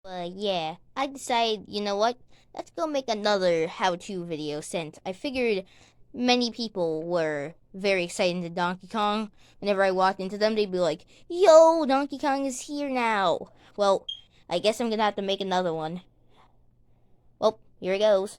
Yeah, I decided, you know what? Let's go make another how-to video since I figured many people were very excited to Donkey Kong. Whenever I walked into them, they'd be like, "Yo, Donkey Kong is here now." Well, I guess I'm gonna have to make another one. Well, here it goes.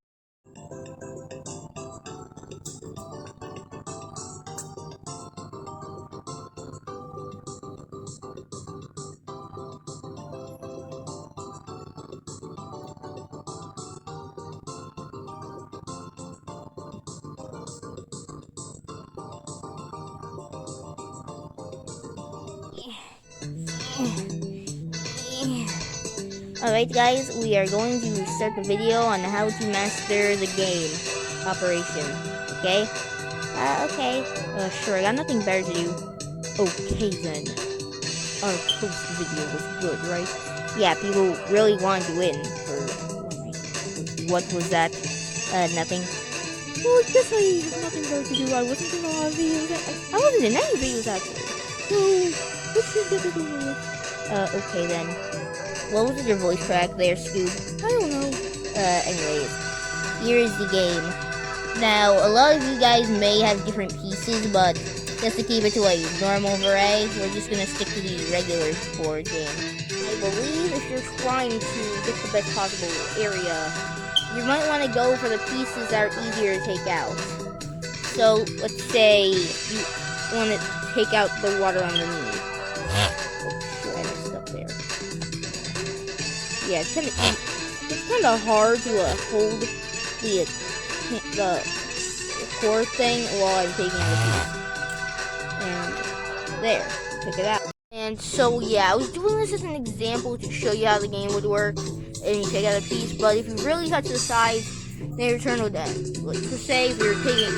Alright guys, we are going to start the video on how to master the game operation. Okay? Okay. Sure, I got nothing better to do. Okay then. Our post video was good, right? Yeah, people really wanted to win for one reason. What was that? Nothing. Well, I guess I have nothing better to do. I wasn't in a lot of videos. I wasn't in any videos actually. So, let's just get it over with. Okay then. What was your voice crack there, Scoob? I don't know. Anyways, here is the game. Now, a lot of you guys may have different pieces, but just to keep it to a normal variety, we're just gonna stick to the regular board game. I believe if you're trying to get the best possible area, you might want to go for the pieces that are easier to take out. So, let's say you want to take out the water underneath. Oh, I messed up there. Yeah, it's kind of hard to hold the core thing while I'm taking out the piece. And there, check it out. And so yeah, I was doing this as an example to show you how the game would work. And you take out a piece, but if you really touch the sides, then your turn would end. Like per se, if you're taking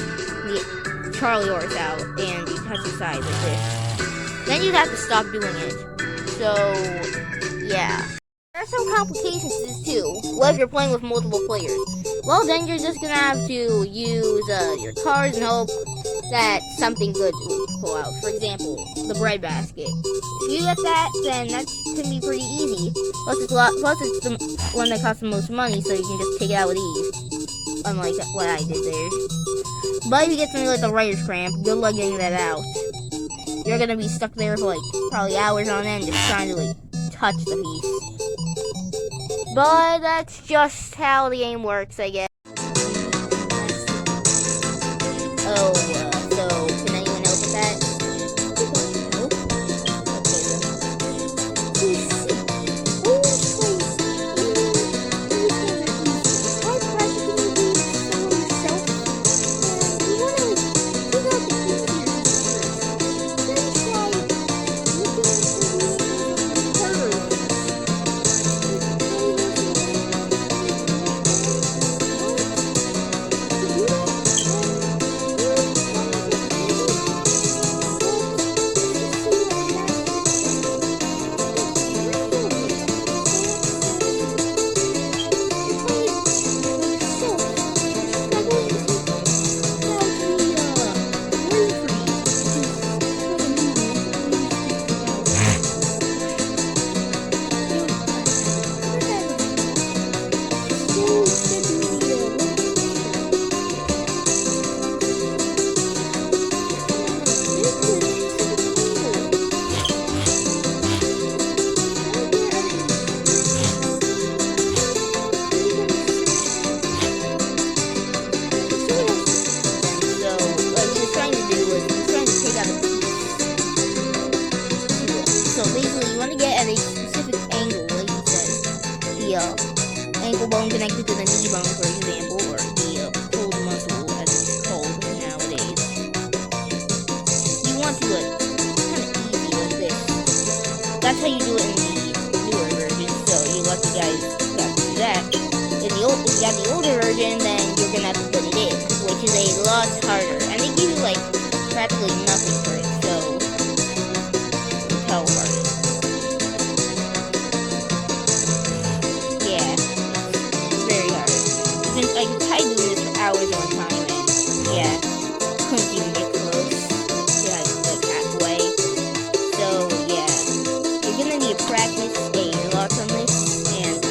the Charlie horse out and you touch the sides like this, then you'd have to stop doing it. So yeah. There are some complications to this too. What if you're playing with multiple players? Well, then you're just gonna have to use your cards and hope that something good will pull out. For example, the bread basket. If you get that, then that can be pretty easy. Plus, it's the one that costs the most money, so you can just take it out with ease. Unlike what I did there. But if you get something like the writer's cramp, good luck getting that out. You're gonna be stuck there for like probably hours on end, just trying to like touch the piece. But that's just how the game works, I guess. Oh, so can anyone help with that? Nope. Ankle bone connected to the knee bone, for example, or the pulled muscle, as it's called nowadays. You want to do it kind of easy like this. That's how you do it in the newer version, so you lucky guys got to do that. If you got the older version, then you're gonna have to put it in, which is a lot harder. And they give you like practically nothing for it, so how hard. I tried doing this for hours on time, and yeah, couldn't even get close. Yeah, like halfway. So yeah, you're gonna need to practice a lot on this, and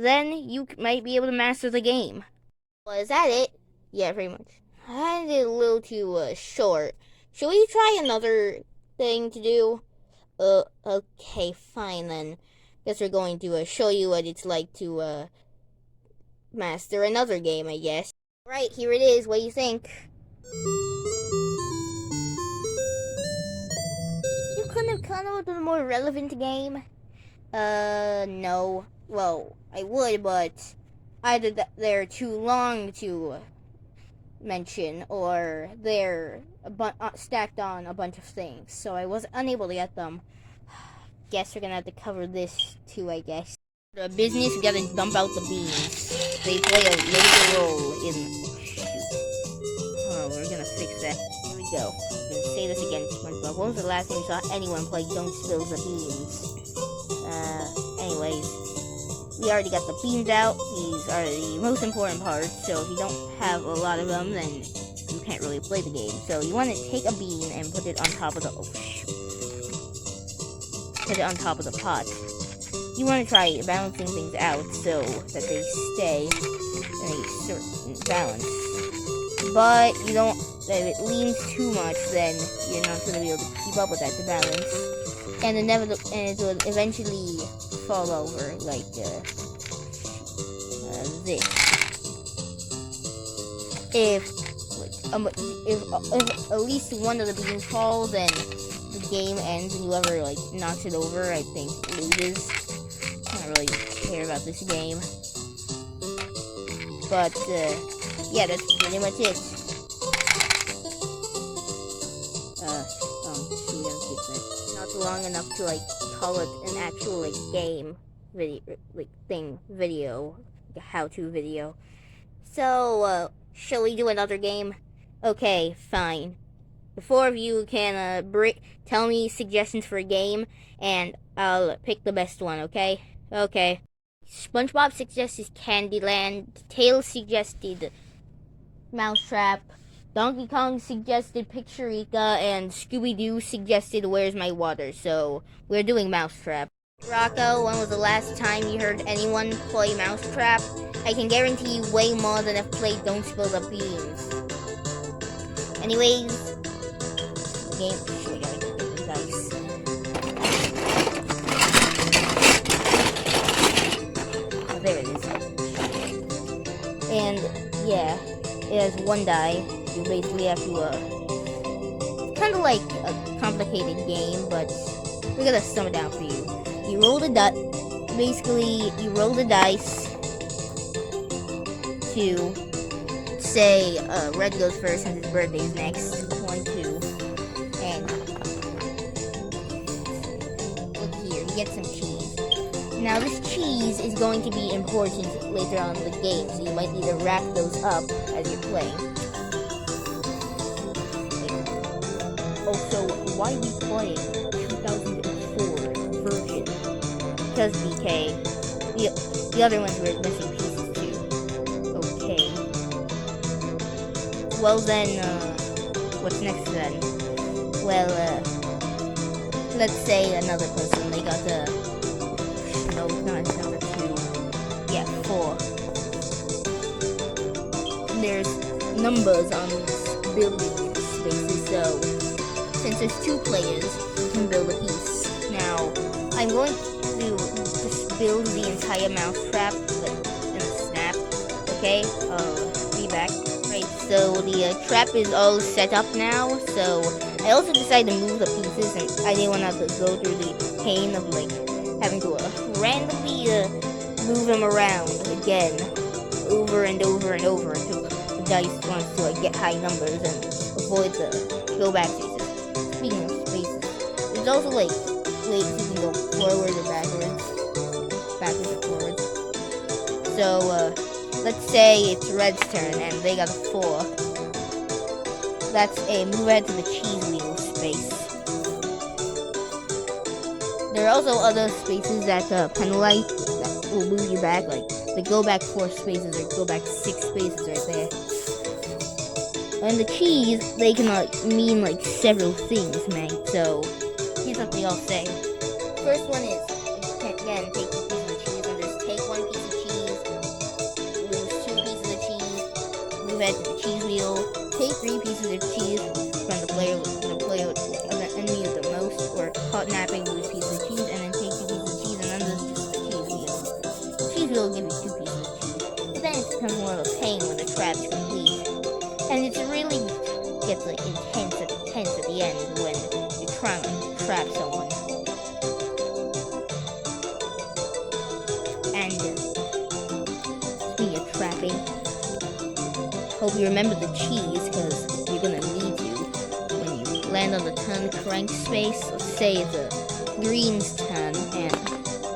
then you might be able to master the game. Well, is that it? Yeah, pretty much. I did a little too short. Should we try another thing to do? Okay, fine then. Guess we're going to show you what it's like to master another game, I guess. Right, here it is. What do you think? You couldn't have come up with a more relevant game? No. Well, I would, but either they're too long to mention, or they're stacked on a bunch of things, so I was unable to get them. Guess we're gonna have to cover this too, I guess. The business, we gotta dump out the beans. They play a major role in... Oh, we're gonna fix that. Here we go. I'm gonna say this again, SpongeBob. When was the last time you saw anyone play Don't Spill the Beans? Anyways, we already got the beans out. These are the most important parts, so if you don't have a lot of them, then you can't really play the game. So you want to take a bean and put it on top of the... Put it on top of the pot. You want to try balancing things out so that they stay in a certain balance. But you don't... If it leans too much, then you're not going to be able to keep up with that to balance. And it will eventually fall over like this. If at least one of the beans falls, then the game ends, and whoever knocks it over, I think, loses. I don't really care about this game, but yeah, that's pretty much it. Not long enough to call it an actual game video, how-to video. So shall we do another game? Okay, fine. The four of you can tell me suggestions for a game, and I'll pick the best one. Okay? Okay. SpongeBob suggested Candyland. Tails suggested Mousetrap. Donkey Kong suggested Picturica, and Scooby-Doo suggested Where's My Water, so we're doing Mousetrap. Rocco, when was the last time you heard anyone play Mousetrap? I can guarantee you way more than I've played Don't Spill the Beans. Anyways, game... Should I gotta get the dice. Oh, there it is. And, yeah, it has one die. You basically have to, it's kind of like a complicated game, but we're gonna sum it down for you. You roll the basically, you roll the dice to say, Red goes first since his birthday's next. 1, 2, and look here, you get some cheese. Now this cheese is going to be important later on in the game, so you might need to rack those up as you're playing. Also, why are we playing 2004 version? Because DK, the other ones were missing pieces too. Okay. Well then, what's next then? Well, let's say another person, they got no, not number 2. Yeah, 4. There's numbers on these building spaces, so since there's 2 players, you can build a piece. Now, I'm going to just build the entire mousetrap, in a snap. Okay, I'll be back. Right, so the trap is all set up now, so I also decided to move the pieces, and I didn't want to have to go through the pain of, having to randomly move them around again, over and over and over, until the dice wants to, get high numbers and avoid the go-back spaces. Speaking of spaces, there's also ways you can go forward or backwards or forwards. So let's say it's Red's turn and they got a 4. That's a move ahead to the cheese wheel space. There are also other spaces that penalize, that will move you back, the go back 4 spaces or go back 6 spaces right there. And the cheese, they can mean several things, man. So here's what they all say. First one is, again, take 2 pieces of cheese, and just take 1 piece of cheese you head to the cheese wheel, take 3 pieces of cheese from the player of the enemy with the most, or caught napping with pieces of cheese, and then take 2 pieces of cheese, and then there's just the cheese wheel. The cheese wheel will give you 2 pieces of cheese, but then it becomes more of a pain when the trap's complete. And it really gets like intense at the end when you're trying to trap someone. And speaking of trapping, hope you remember the cheese, because you're gonna need to when you land on the turn crank space. Let's say it's a green's turn and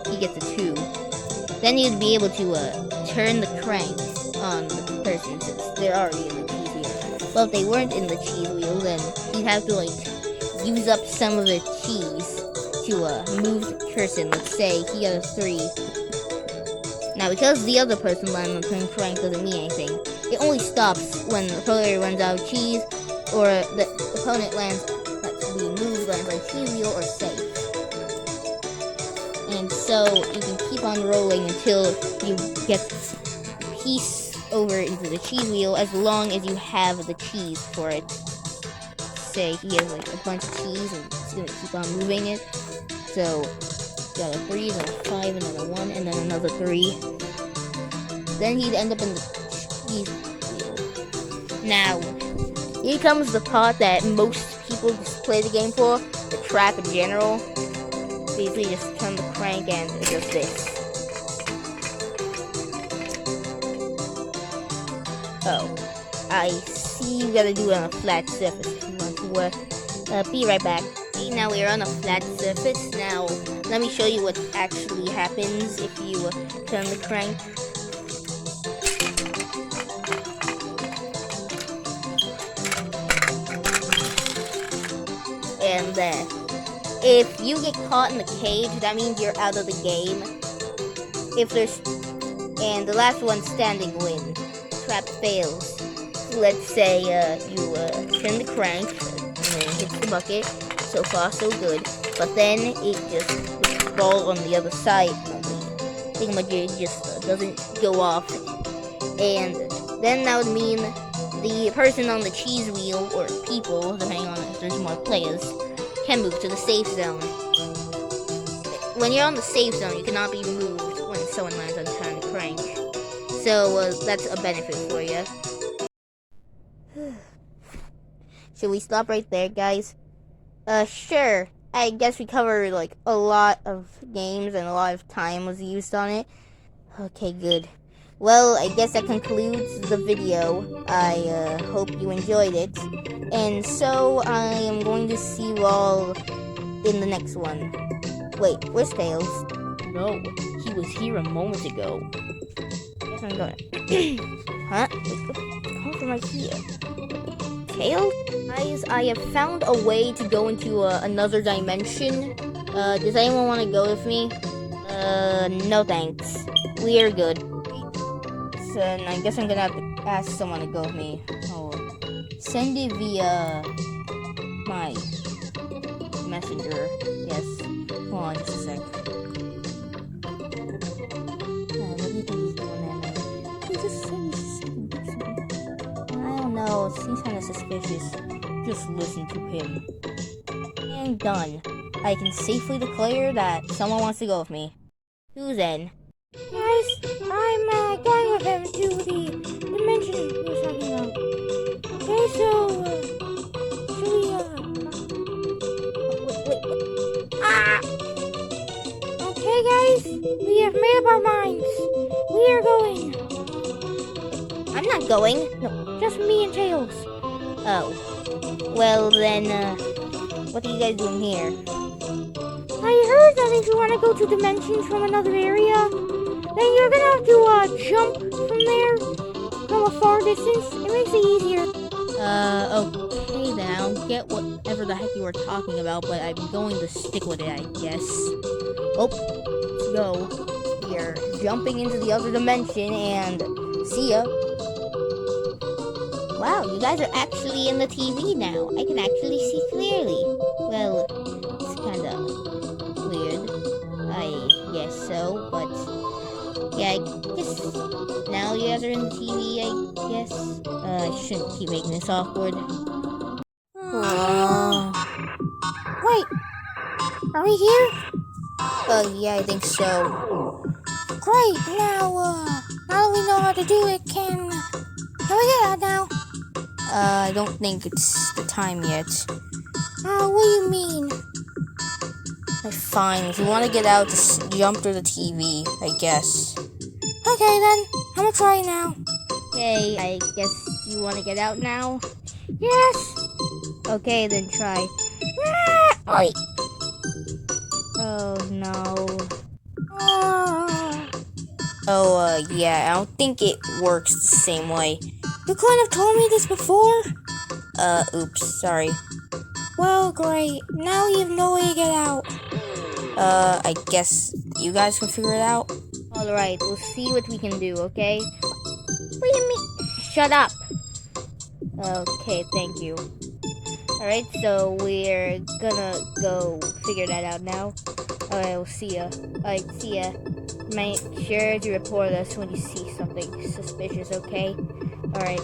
he gets a 2. Then you'd be able to turn the crank on the person since they're already in the cheese wheel. Well, if they weren't in the cheese wheel, then you'd have to like use up some of the cheese to move the person. Let's say he got a 3. Now, because the other person landed on the turn crank doesn't mean anything, it only stops when the player runs out of cheese, or the opponent lands like cheese wheel or safe. And so you can keep on rolling until you get a piece over into the cheese wheel, as long as you have the cheese for it. Say he has like a bunch of cheese and it's gonna keep on moving it. So got a 3, then a 5, and then a 1, and then another 3. Then he'd end up in the cheese wheel. Now, here comes the part that most people just play the game for, the trap in general. Basically just turn the crank and it does this. Oh, I see you gotta do it on a flat surface if you want to work. Be right back. See, now we're on a flat surface. Now, let me show you what actually happens if you turn the crank. And if you get caught in the cage, that means you're out of the game. And the last one standing wins. Trap fails. Let's say you turn the crank and it hits the bucket. So far, so good. But then it just falls on the other side. The thingamajig just doesn't go off. And then that would mean the person on the cheese wheel, or people, depending on if there's more players, can move to the safe zone. When you're on the safe zone, you cannot be moved when someone lands on turn crank. So that's a benefit for you. Should we stop right there, guys? Sure. I guess we covered like a lot of games and a lot of time was used on it. Okay, good. Well, I guess that concludes the video. I hope you enjoyed it. And so I am going to see you all in the next one. Wait, where's Tails? No, he was here a moment ago. Guess I'm going. Huh? Wait, how come I see it? Tails? Guys, I have found a way to go into another dimension. Does anyone want to go with me? No thanks. We are good. So I guess I'm gonna have to ask someone to go with me. Oh, send it via my messenger. Yes. Hold on just a sec. What do you think he's doing that? He just said I don't know. It seems kind of suspicious. Just listen to him. And done. I can safely declare that someone wants to go with me. Who's in? Guys, I'm going with him to the dimension we were talking about. Okay, so, should we, Ah! Okay, guys, we have made up our minds. We are going. I'm not going. No, just me and Tails. Oh. Well, then, what are you guys doing here? I heard that if you want to go to dimensions from another area, then you're gonna have to, jump from there from a far distance. It makes it easier. Okay then. I don't get whatever the heck you were talking about, but I'm going to stick with it, I guess. Oh, let's go. We're jumping into the other dimension, and see ya. Wow, you guys are actually in the TV now. I can actually see clearly. Well, it's kinda weird. I guess so, but yeah, I guess now you guys are in the TV, I guess. I shouldn't keep making this awkward. Wait, are we here? Yeah, I think so. Great, now that we know how to do it, can we get out now? I don't think it's the time yet. What do you mean? Fine, if you want to get out, just jump through the TV, I guess. Okay then, I'm gonna try now. Okay, I guess you want to get out now? Yes! Okay, then try. Oi! Oh, no. Yeah, I don't think it works the same way. You couldn't have told me this before? Oops, sorry. Well, great. Now you have no way to get out. I guess you guys can figure it out? Alright, we'll see what we can do, okay? What do you mean? Shut up! Okay, thank you. Alright, so we're gonna go figure that out now. Alright, we'll see ya. Alright, see ya. Make sure to report us when you see something suspicious, okay? Alright.